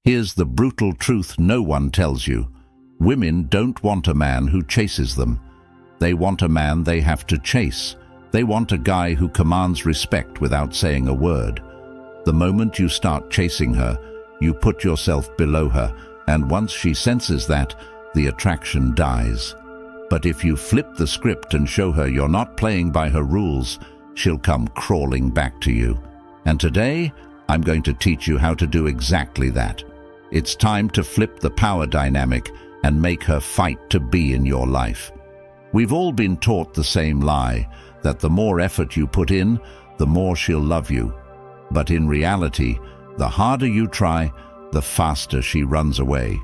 Here's the brutal truth no one tells you. Women don't want a man who chases them. They want a man they have to chase. They want a guy who commands respect without saying a word. The moment you start chasing her, you put yourself below her, and once she senses that, the attraction dies. But if you flip the script and show her you're not playing by her rules, she'll come crawling back to you. And today, I'm going to teach you how to do exactly that. It's time to flip the power dynamic and make her fight to be in your life. We've all been taught the same lie, that the more effort you put in, the more she'll love you. But in reality, the harder you try, the faster she runs away.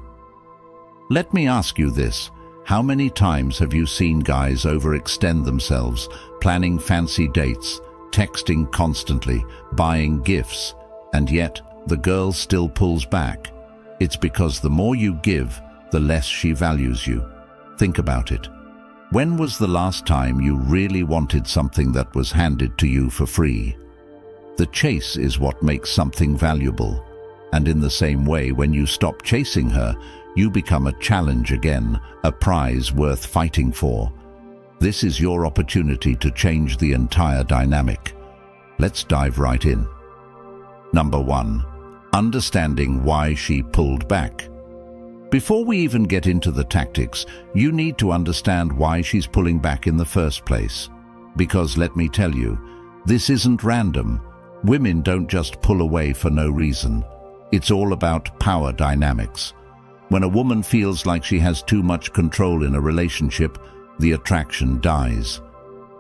Let me ask you this. How many times have you seen guys overextend themselves, planning fancy dates, texting constantly, buying gifts, and yet the girl still pulls back? It's because the more you give, the less she values you. Think about it. When was the last time you really wanted something that was handed to you for free? The chase is what makes something valuable. And in the same way, when you stop chasing her, you become a challenge again, a prize worth fighting for. This is your opportunity to change the entire dynamic. Let's dive right in. Number 1. Understanding why she pulled back. Before we even get into the tactics, you need to understand why she's pulling back in the first place. Because let me tell you, this isn't random. Women don't just pull away for no reason. It's all about power dynamics. When a woman feels like she has too much control in a relationship, the attraction dies.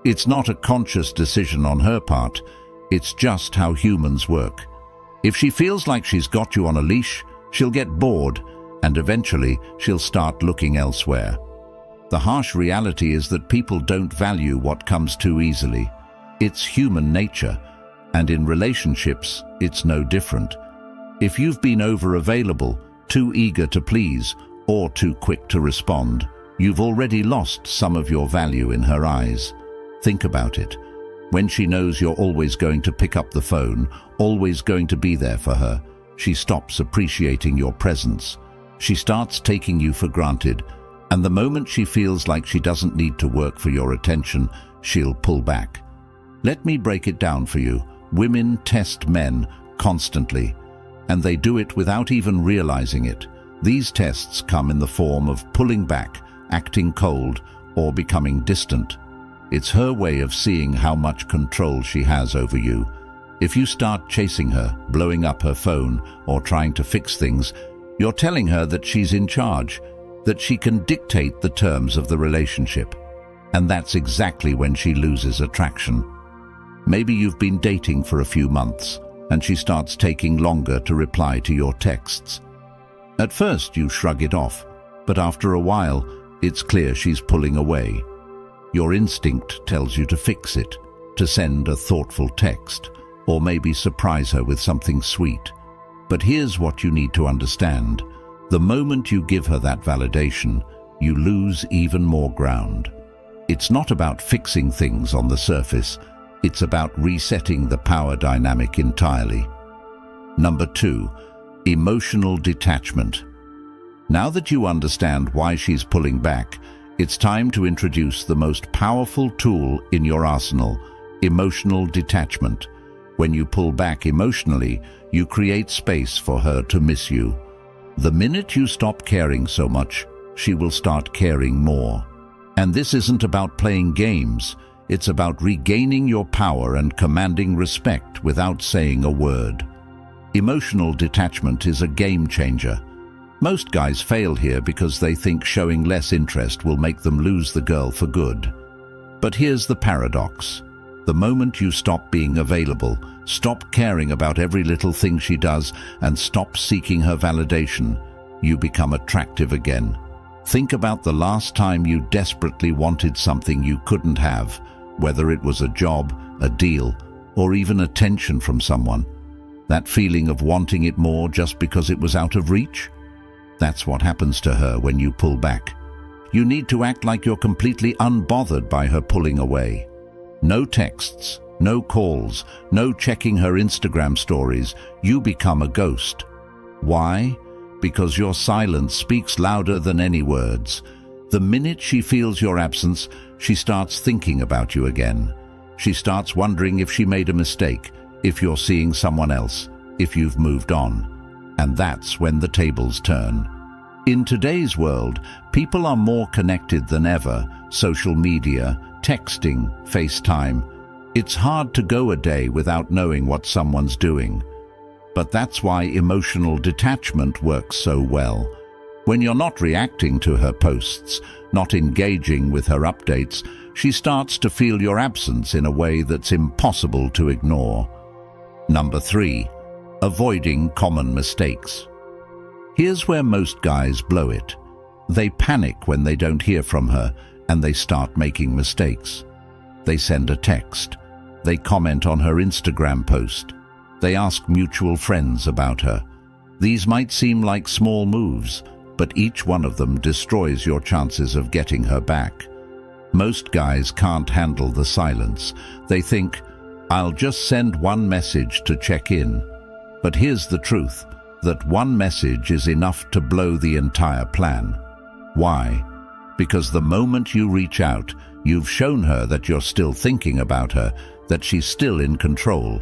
It's not a conscious decision on her part, it's just how humans work. If she feels like she's got you on a leash, she'll get bored, and eventually she'll start looking elsewhere. The harsh reality is that people don't value what comes too easily. It's human nature, and in relationships, it's no different. If you've been over-available, too eager to please, or too quick to respond, you've already lost some of your value in her eyes. Think about it. When she knows you're always going to pick up the phone, always going to be there for her, she stops appreciating your presence. She starts taking you for granted, and the moment she feels like she doesn't need to work for your attention, she'll pull back. Let me break it down for you. Women test men constantly, and they do it without even realizing it. These tests come in the form of pulling back, acting cold, or becoming distant. It's her way of seeing how much control she has over you. If you start chasing her, blowing up her phone, or trying to fix things, you're telling her that she's in charge, that she can dictate the terms of the relationship. And that's exactly when she loses attraction. Maybe you've been dating for a few months, and she starts taking longer to reply to your texts. At first you shrug it off, but after a while, it's clear she's pulling away. Your instinct tells you to fix it, to send a thoughtful text, or maybe surprise her with something sweet. But here's what you need to understand. The moment you give her that validation, you lose even more ground. It's not about fixing things on the surface. It's about resetting the power dynamic entirely. Number 2, emotional detachment. Now that you understand why she's pulling back, it's time to introduce the most powerful tool in your arsenal, emotional detachment. When you pull back emotionally, you create space for her to miss you. The minute you stop caring so much, she will start caring more. And this isn't about playing games. It's about regaining your power and commanding respect without saying a word. Emotional detachment is a game changer. Most guys fail here because they think showing less interest will make them lose the girl for good. But here's the paradox. The moment you stop being available, stop caring about every little thing she does, and stop seeking her validation, you become attractive again. Think about the last time you desperately wanted something you couldn't have, whether it was a job, a deal, or even attention from someone. That feeling of wanting it more just because it was out of reach? That's what happens to her when you pull back. You need to act like you're completely unbothered by her pulling away. No texts, no calls, no checking her Instagram stories. You become a ghost. Why? because your silence speaks louder than any words. The minute she feels your absence, she starts thinking about you again. She starts wondering if she made a mistake, if you're seeing someone else, if you've moved on. And that's when the tables turn. In today's world, people are more connected than ever. Social media, texting, FaceTime. It's hard to go a day without knowing what someone's doing. But that's why emotional detachment works so well. When you're not reacting to her posts, not engaging with her updates, she starts to feel your absence in a way that's impossible to ignore. Number 3. Avoiding common mistakes. Here's where most guys blow it. They panic when they don't hear from her, and they start making mistakes. They send a text. They comment on her Instagram post. They ask mutual friends about her. These might seem like small moves, but each one of them destroys your chances of getting her back. Most guys can't handle the silence. They think, I'll just send one message to check in. But here's the truth, that one message is enough to blow the entire plan. Why? Because the moment you reach out, you've shown her that you're still thinking about her, that she's still in control.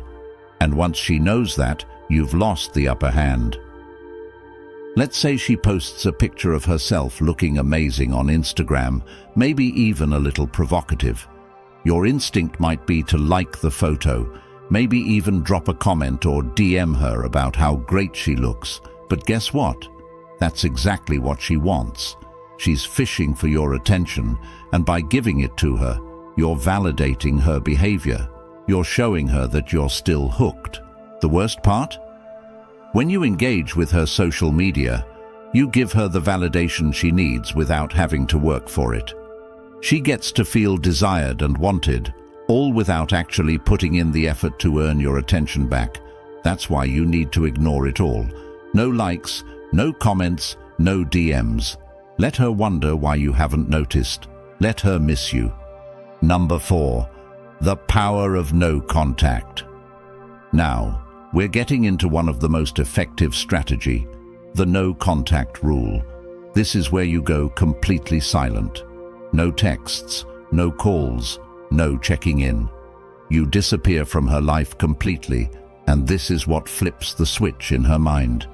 And once she knows that, you've lost the upper hand. Let's say she posts a picture of herself looking amazing on Instagram, maybe even a little provocative. Your instinct might be to like the photo, maybe even drop a comment or DM her about how great she looks. But guess what? That's exactly what she wants. She's fishing for your attention, and by giving it to her, you're validating her behavior. You're showing her that you're still hooked. The worst part? When you engage with her social media, you give her the validation she needs without having to work for it. She gets to feel desired and wanted, all without actually putting in the effort to earn your attention back. That's why you need to ignore it all. No likes, no comments, no DMs. Let her wonder why you haven't noticed. Let her miss you. Number 4. The power of no contact. Now, we're getting into one of the most effective strategy, the no contact rule. This is where you go completely silent. No texts, no calls, no checking in. You disappear from her life completely, and this is what flips the switch in her mind.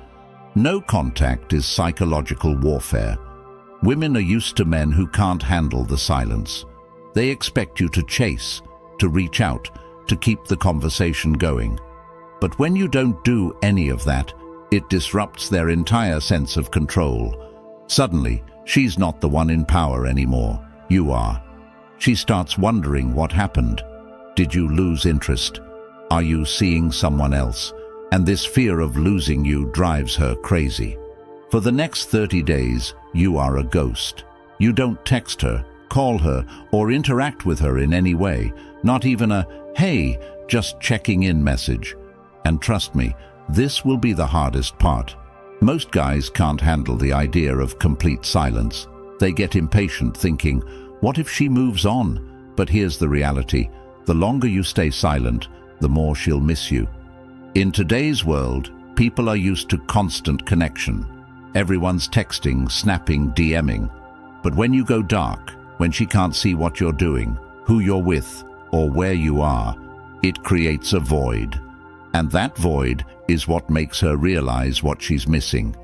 No contact is psychological warfare. Women are used to men who can't handle the silence. They expect you to chase, to reach out, to keep the conversation going. But when you don't do any of that, it disrupts their entire sense of control. Suddenly, she's not the one in power anymore. You are. She starts wondering what happened. Did you lose interest? Are you seeing someone else? And this fear of losing you drives her crazy. For the next 30 days, you are a ghost. You don't text her, call her, or interact with her in any way, not even a, hey, just checking in message. And trust me, this will be the hardest part. Most guys can't handle the idea of complete silence. They get impatient thinking, what if she moves on? But here's the reality. The longer you stay silent, the more she'll miss you. In today's world, people are used to constant connection. Everyone's texting, snapping, DMing. But when you go dark, when she can't see what you're doing, who you're with, or where you are, it creates a void. And that void is what makes her realize what she's missing.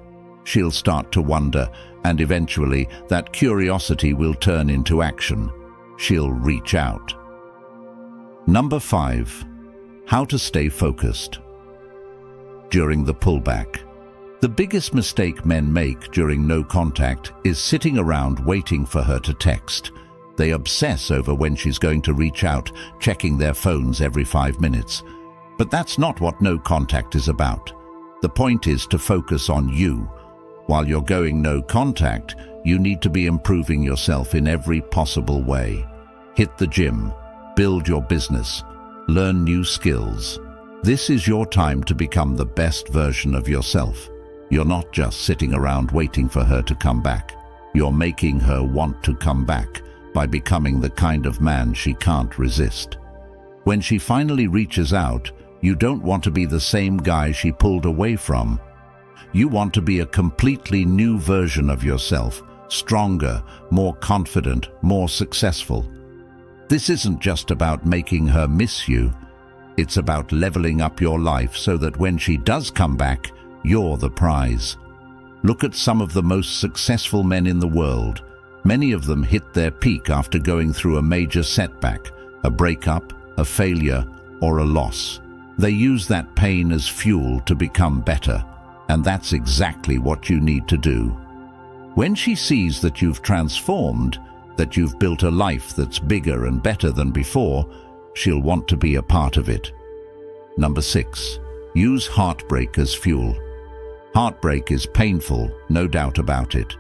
She'll start to wonder, and eventually that curiosity will turn into action. She'll reach out. Number 5. How to stay focused. During the pullback. The biggest mistake men make during no contact is sitting around waiting for her to text. They obsess over when she's going to reach out, checking their phones every 5 minutes. But that's not what no contact is about. The point is to focus on you. While you're going no contact, you need to be improving yourself in every possible way. Hit the gym, build your business, learn new skills. This is your time to become the best version of yourself. You're not just sitting around waiting for her to come back. You're making her want to come back by becoming the kind of man she can't resist. When she finally reaches out, you don't want to be the same guy she pulled away from. You want to be a completely new version of yourself, stronger, more confident, more successful. This isn't just about making her miss you. It's about leveling up your life so that when she does come back, you're the prize. Look at some of the most successful men in the world. Many of them hit their peak after going through a major setback, a breakup, a failure, or a loss. They use that pain as fuel to become better, and that's exactly what you need to do. When she sees that you've transformed, that you've built a life that's bigger and better than before, she'll want to be a part of it. Number 6. Use heartbreak as fuel. Heartbreak is painful, no doubt about it.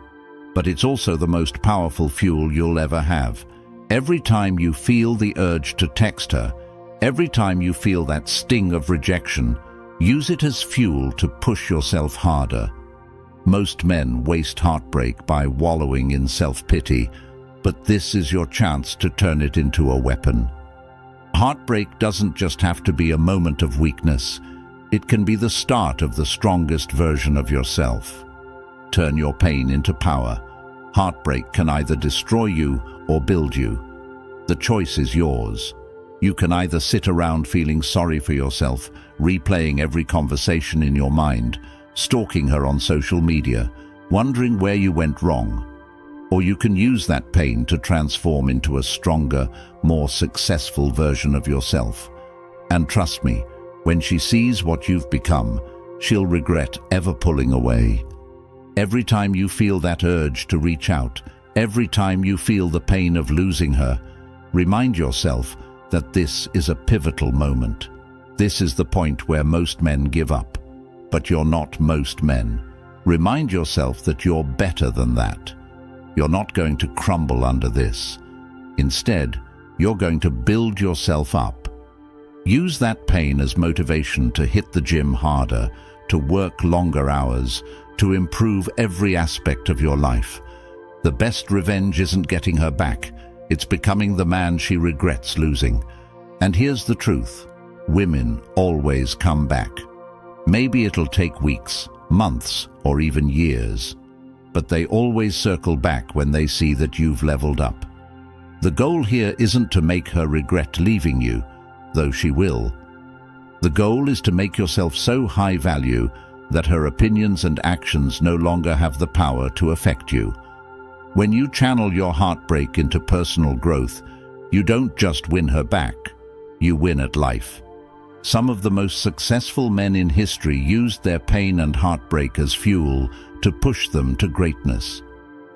But it's also the most powerful fuel you'll ever have. Every time you feel the urge to text her, every time you feel that sting of rejection, use it as fuel to push yourself harder. Most men waste heartbreak by wallowing in self-pity, but this is your chance to turn it into a weapon. Heartbreak doesn't just have to be a moment of weakness. It can be the start of the strongest version of yourself. Turn your pain into power. Heartbreak can either destroy you or build you. The choice is yours. You can either sit around feeling sorry for yourself, replaying every conversation in your mind, stalking her on social media, wondering where you went wrong. Or you can use that pain to transform into a stronger, more successful version of yourself. And trust me, when she sees what you've become, she'll regret ever pulling away. Every time you feel that urge to reach out, every time you feel the pain of losing her, remind yourself that this is a pivotal moment. This is the point where most men give up. But you're not most men. Remind yourself that you're better than that. You're not going to crumble under this. Instead, you're going to build yourself up. Use that pain as motivation to hit the gym harder, to work longer hours, to improve every aspect of your life. The best revenge isn't getting her back. It's becoming the man she regrets losing. And here's the truth. Women always come back. Maybe it'll take weeks, months, or even years. But they always circle back when they see that you've leveled up. The goal here isn't to make her regret leaving you, though she will. The goal is to make yourself so high value that her opinions and actions no longer have the power to affect you. When you channel your heartbreak into personal growth, you don't just win her back, you win at life. Some of the most successful men in history used their pain and heartbreak as fuel to push them to greatness.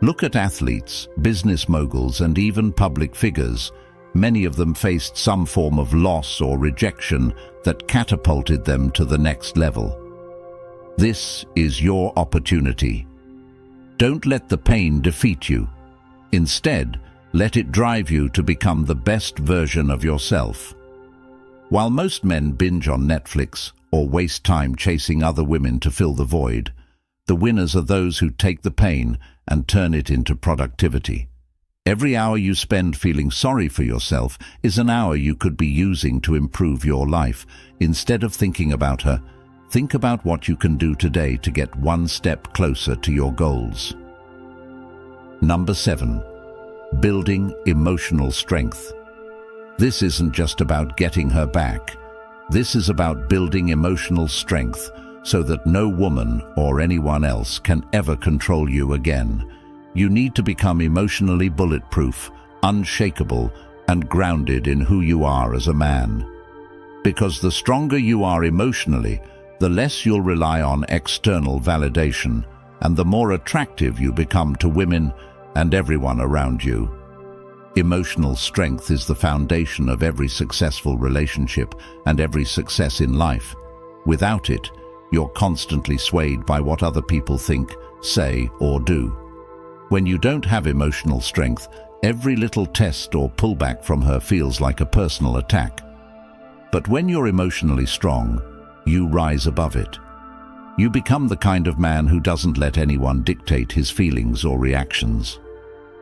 Look at athletes, business moguls, and even public figures. Many of them faced some form of loss or rejection that catapulted them to the next level. This is your opportunity. Don't let the pain defeat you. Instead, let it drive you to become the best version of yourself. While most men binge on Netflix or waste time chasing other women to fill the void, the winners are those who take the pain and turn it into productivity. Every hour you spend feeling sorry for yourself is an hour you could be using to improve your life. Instead of thinking about her, think about what you can do today to get one step closer to your goals. Number 7. Building emotional strength. This isn't just about getting her back. This is about building emotional strength so that no woman or anyone else can ever control you again. You need to become emotionally bulletproof, unshakable, and grounded in who you are as a man. Because the stronger you are emotionally, the less you'll rely on external validation, and the more attractive you become to women and everyone around you. Emotional strength is the foundation of every successful relationship and every success in life. Without it, you're constantly swayed by what other people think, say, or do. When you don't have emotional strength, every little test or pullback from her feels like a personal attack. But when you're emotionally strong, you rise above it. You become the kind of man who doesn't let anyone dictate his feelings or reactions.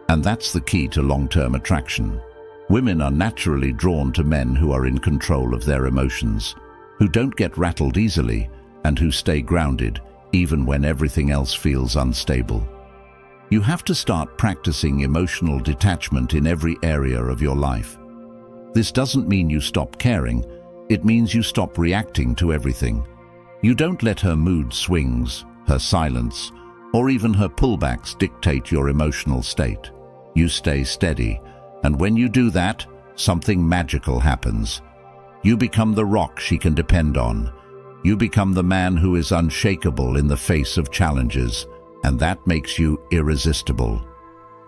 And that's the key to long-term attraction. Women are naturally drawn to men who are in control of their emotions, who don't get rattled easily, and who stay grounded, even when everything else feels unstable. You have to start practicing emotional detachment in every area of your life. This doesn't mean you stop caring, it means you stop reacting to everything. You don't let her mood swings, her silence, or even her pullbacks dictate your emotional state. You stay steady, and when you do that, something magical happens. You become the rock she can depend on. You become the man who is unshakable in the face of challenges, and that makes you irresistible.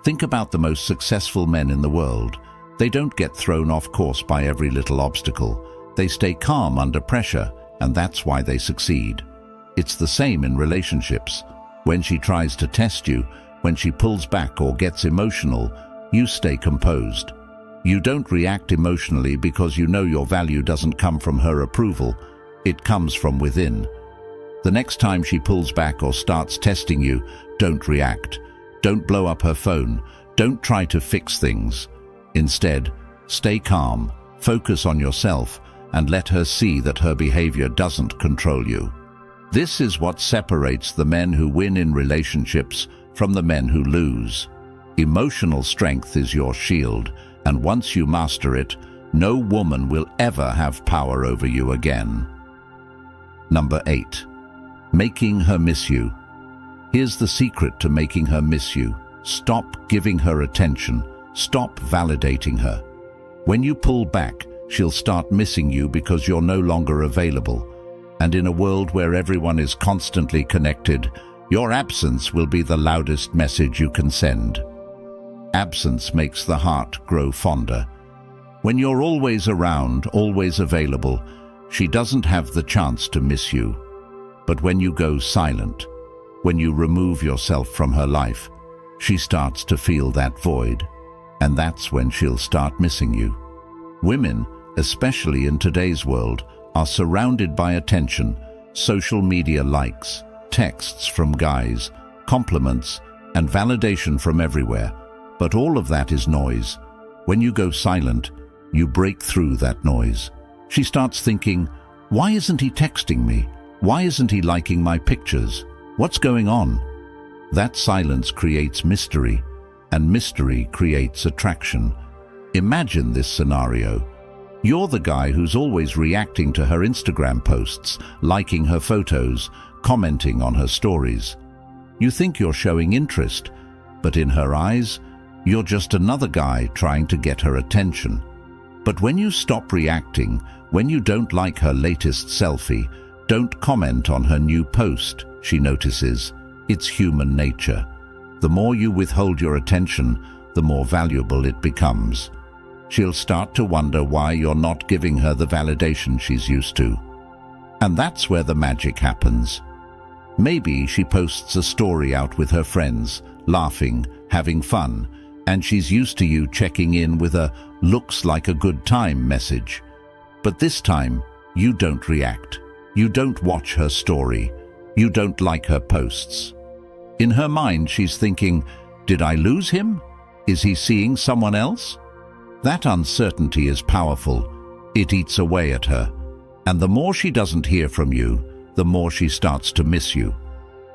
Think about the most successful men in the world. They don't get thrown off course by every little obstacle. They stay calm under pressure, and that's why they succeed. It's the same in relationships. When she tries to test you, when she pulls back or gets emotional, you stay composed. You don't react emotionally because you know your value doesn't come from her approval. It comes from within. The next time she pulls back or starts testing you, don't react. Don't blow up her phone. Don't try to fix things. Instead, stay calm, focus on yourself, and let her see that her behavior doesn't control you. This is what separates the men who win in relationships from the men who lose. Emotional strength is your shield, and once you master it, no woman will ever have power over you again. Number 8. Making her miss you. Here's the secret to making her miss you. Stop giving her attention. Stop validating her. When you pull back, she'll start missing you because you're no longer available. And in a world where everyone is constantly connected, your absence will be the loudest message you can send. Absence makes the heart grow fonder. When you're always around, always available, she doesn't have the chance to miss you. But when you go silent, when you remove yourself from her life, she starts to feel that void. And that's when she'll start missing you. Women, especially in today's world, are surrounded by attention, social media likes, texts from guys, compliments, and validation from everywhere. But all of that is noise. When you go silent, you break through that noise. She starts thinking, why isn't he texting me? Why isn't he liking my pictures? What's going on? That silence creates mystery, and mystery creates attraction. Imagine this scenario. You're the guy who's always reacting to her Instagram posts, liking her photos, commenting on her stories. You think you're showing interest, but in her eyes, you're just another guy trying to get her attention. But when you stop reacting, when you don't like her latest selfie, don't comment on her new post, she notices. It's human nature. The more you withhold your attention, the more valuable it becomes. She'll start to wonder why you're not giving her the validation she's used to. And that's where the magic happens. Maybe she posts a story out with her friends, laughing, having fun, and she's used to you checking in with a "looks like a good time" message. But this time, you don't react. You don't watch her story. You don't like her posts. In her mind, she's thinking, did I lose him? Is he seeing someone else? That uncertainty is powerful. It eats away at her. And the more she doesn't hear from you, the more she starts to miss you.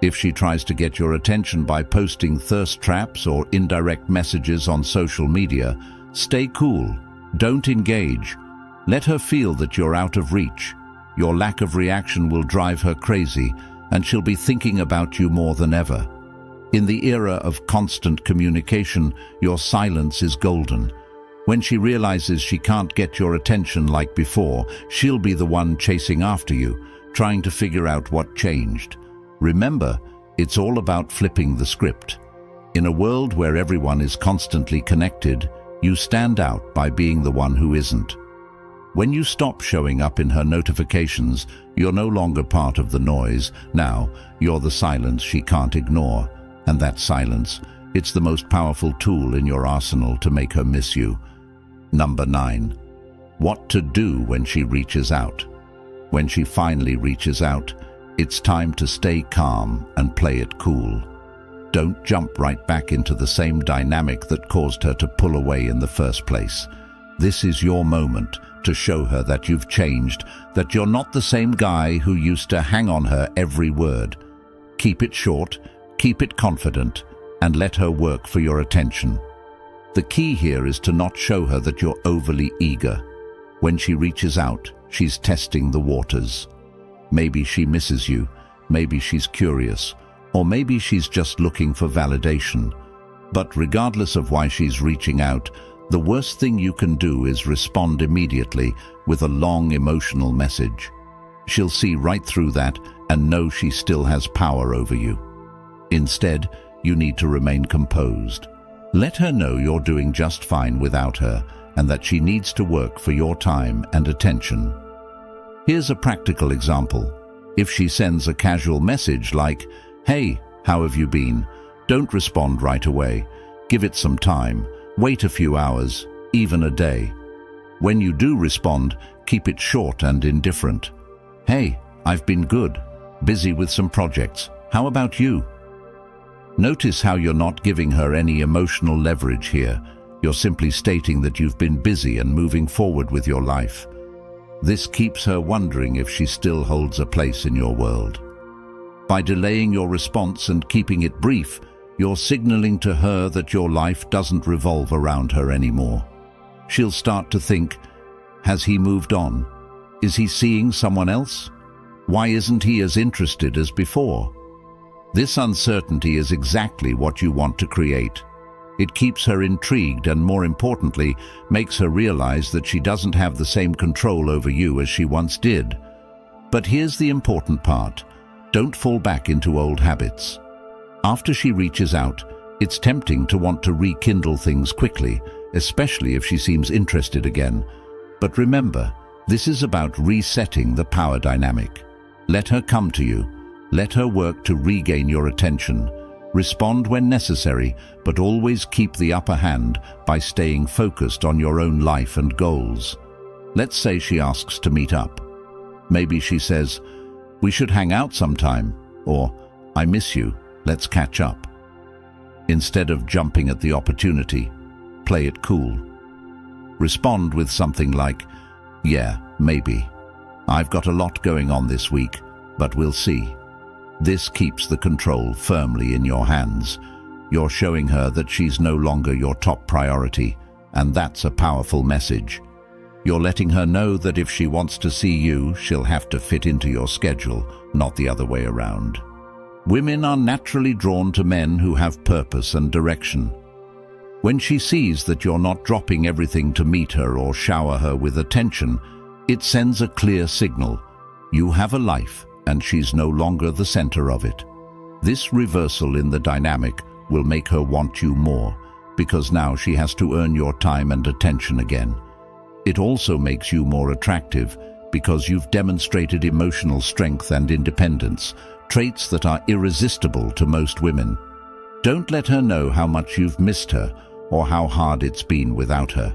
If she tries to get your attention by posting thirst traps or indirect messages on social media, stay cool. Don't engage. Let her feel that you're out of reach. Your lack of reaction will drive her crazy, and she'll be thinking about you more than ever. In the era of constant communication, your silence is golden. When she realizes she can't get your attention like before, she'll be the one chasing after you, trying to figure out what changed. Remember, it's all about flipping the script. In a world where everyone is constantly connected, you stand out by being the one who isn't. When you stop showing up in her notifications, you're no longer part of the noise. Now, you're the silence she can't ignore. And that silence, it's the most powerful tool in your arsenal to make her miss you. Number 9. What to do when she reaches out. When she finally reaches out, it's time to stay calm and play it cool. Don't jump right back into the same dynamic that caused her to pull away in the first place. This is your moment to show her that you've changed, that you're not the same guy who used to hang on her every word. Keep it short, keep it confident, and let her work for your attention. The key here is to not show her that you're overly eager. When she reaches out, she's testing the waters. Maybe she misses you, maybe she's curious, or maybe she's just looking for validation. But regardless of why she's reaching out, the worst thing you can do is respond immediately with a long emotional message. She'll see right through that and know she still has power over you. Instead, you need to remain composed. Let her know you're doing just fine without her and that she needs to work for your time and attention. Here's a practical example. If she sends a casual message like, "Hey, how have you been?" don't respond right away. Give it some time. Wait a few hours, even a day. When you do respond, keep it short and indifferent. "Hey, I've been good. Busy with some projects. How about you?" Notice how you're not giving her any emotional leverage here. You're simply stating that you've been busy and moving forward with your life. This keeps her wondering if she still holds a place in your world. By delaying your response and keeping it brief, you're signaling to her that your life doesn't revolve around her anymore. She'll start to think, has he moved on? Is he seeing someone else? Why isn't he as interested as before? This uncertainty is exactly what you want to create. It keeps her intrigued and, more importantly, makes her realize that she doesn't have the same control over you as she once did. But here's the important part. Don't fall back into old habits. After she reaches out, it's tempting to want to rekindle things quickly, especially if she seems interested again. But remember, this is about resetting the power dynamic. Let her come to you. Let her work to regain your attention. Respond when necessary, but always keep the upper hand by staying focused on your own life and goals. Let's say she asks to meet up. Maybe she says, "We should hang out sometime," or "I miss you, let's catch up." Instead of jumping at the opportunity, play it cool. Respond with something like, "Yeah, maybe. I've got a lot going on this week, but we'll see." This keeps the control firmly in your hands. You're showing her that she's no longer your top priority, and that's a powerful message. You're letting her know that if she wants to see you, she'll have to fit into your schedule, not the other way around. Women are naturally drawn to men who have purpose and direction. When she sees that you're not dropping everything to meet her or shower her with attention, it sends a clear signal. You have a life, and she's no longer the center of it. This reversal in the dynamic will make her want you more, because now she has to earn your time and attention again. It also makes you more attractive, because you've demonstrated emotional strength and independence, traits that are irresistible to most women. Don't let her know how much you've missed her or how hard it's been without her.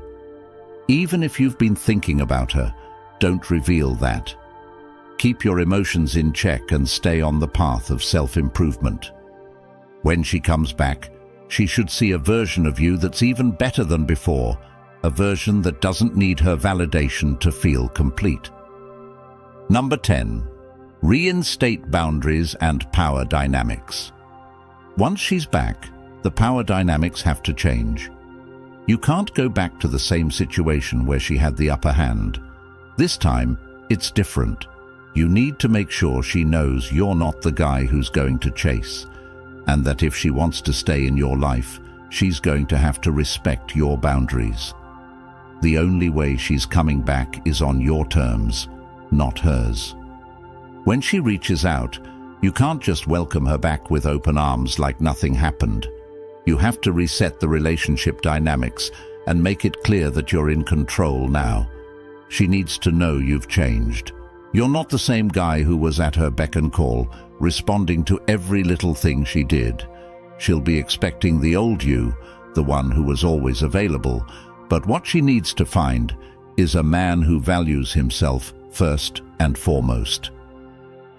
Even if you've been thinking about her, don't reveal that. Keep your emotions in check and stay on the path of self-improvement. When she comes back, she should see a version of you that's even better than before, a version that doesn't need her validation to feel complete. Number 10. Reinstate boundaries and power dynamics. Once she's back, the power dynamics have to change. You can't go back to the same situation where she had the upper hand. This time, it's different. You need to make sure she knows you're not the guy who's going to chase, and that if she wants to stay in your life, she's going to have to respect your boundaries. The only way she's coming back is on your terms, not hers. When she reaches out, you can't just welcome her back with open arms like nothing happened. You have to reset the relationship dynamics and make it clear that you're in control now. She needs to know you've changed. You're not the same guy who was at her beck and call, responding to every little thing she did. She'll be expecting the old you, the one who was always available, but what she needs to find is a man who values himself first and foremost.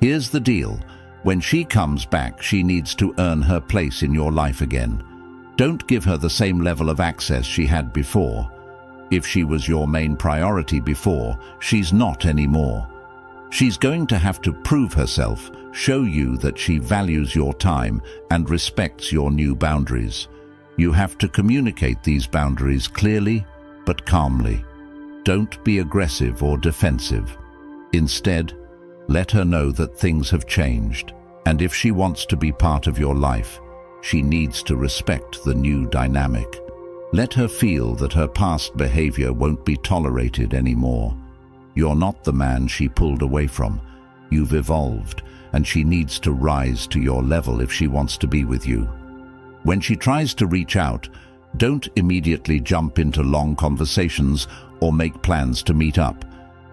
Here's the deal. When she comes back, she needs to earn her place in your life again. Don't give her the same level of access she had before. If she was your main priority before, she's not anymore. She's going to have to prove herself, show you that she values your time and respects your new boundaries. You have to communicate these boundaries clearly but calmly. Don't be aggressive or defensive. Instead, let her know that things have changed, and if she wants to be part of your life, she needs to respect the new dynamic. Let her feel that her past behavior won't be tolerated anymore. You're not the man she pulled away from. You've evolved, and she needs to rise to your level if she wants to be with you. When she tries to reach out, don't immediately jump into long conversations or make plans to meet up.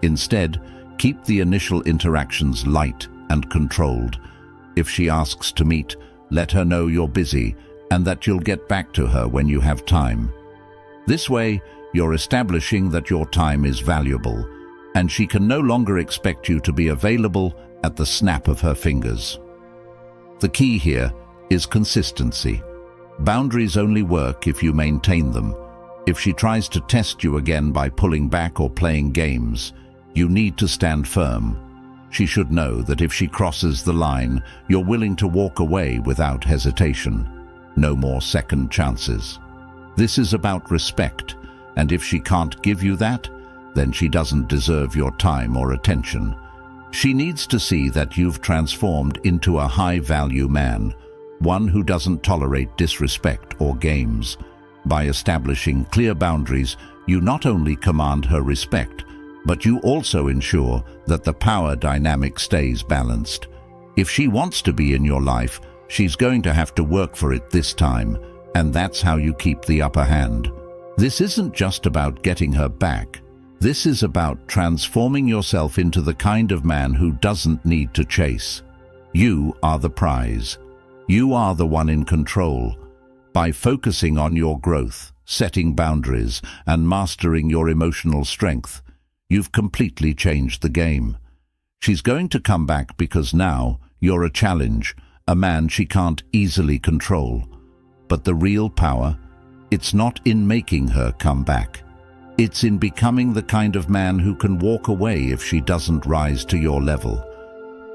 Instead, keep the initial interactions light and controlled. If she asks to meet, let her know you're busy and that you'll get back to her when you have time. This way, you're establishing that your time is valuable, and she can no longer expect you to be available at the snap of her fingers. The key here is consistency. Boundaries only work if you maintain them. If she tries to test you again by pulling back or playing games, you need to stand firm. She should know that if she crosses the line, you're willing to walk away without hesitation. No more second chances. This is about respect, and if she can't give you that, then she doesn't deserve your time or attention. She needs to see that you've transformed into a high-value man, one who doesn't tolerate disrespect or games. By establishing clear boundaries, you not only command her respect, but you also ensure that the power dynamic stays balanced. If she wants to be in your life, she's going to have to work for it this time, and that's how you keep the upper hand. This isn't just about getting her back. This is about transforming yourself into the kind of man who doesn't need to chase. You are the prize. You are the one in control. By focusing on your growth, setting boundaries, and mastering your emotional strength, you've completely changed the game. She's going to come back because now you're a challenge, a man she can't easily control. But the real power, it's not in making her come back. It's in becoming the kind of man who can walk away if she doesn't rise to your level.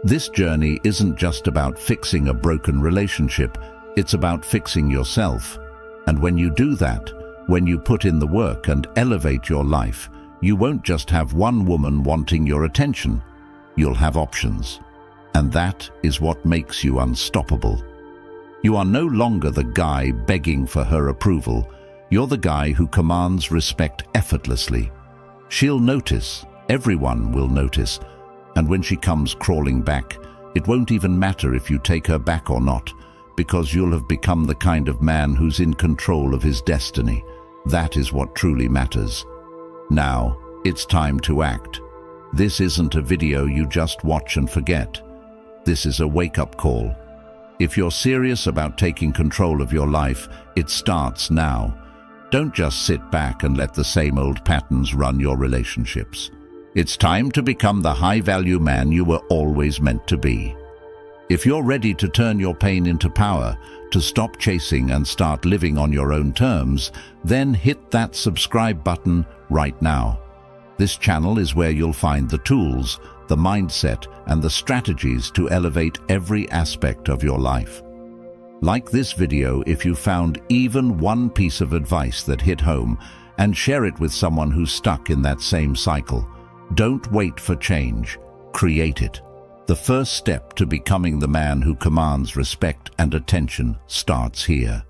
This journey isn't just about fixing a broken relationship, it's about fixing yourself. And when you do that, when you put in the work and elevate your life, you won't just have one woman wanting your attention. You'll have options. And that is what makes you unstoppable. You are no longer the guy begging for her approval. You're the guy who commands respect effortlessly. She'll notice. Everyone will notice. And when she comes crawling back, it won't even matter if you take her back or not, because you'll have become the kind of man who's in control of his destiny. That is what truly matters. Now, it's time to act. This isn't a video you just watch and forget. This is a wake-up call. If you're serious about taking control of your life, it starts now. Don't just sit back and let the same old patterns run your relationships. It's time to become the high-value man you were always meant to be. If you're ready to turn your pain into power, to stop chasing and start living on your own terms, then hit that subscribe button right now. This channel is where you'll find the tools, the mindset, and the strategies to elevate every aspect of your life. Like this video if you found even one piece of advice that hit home, and share it with someone who's stuck in that same cycle. Don't wait for change. Create it. The first step to becoming the man who commands respect and attention starts here.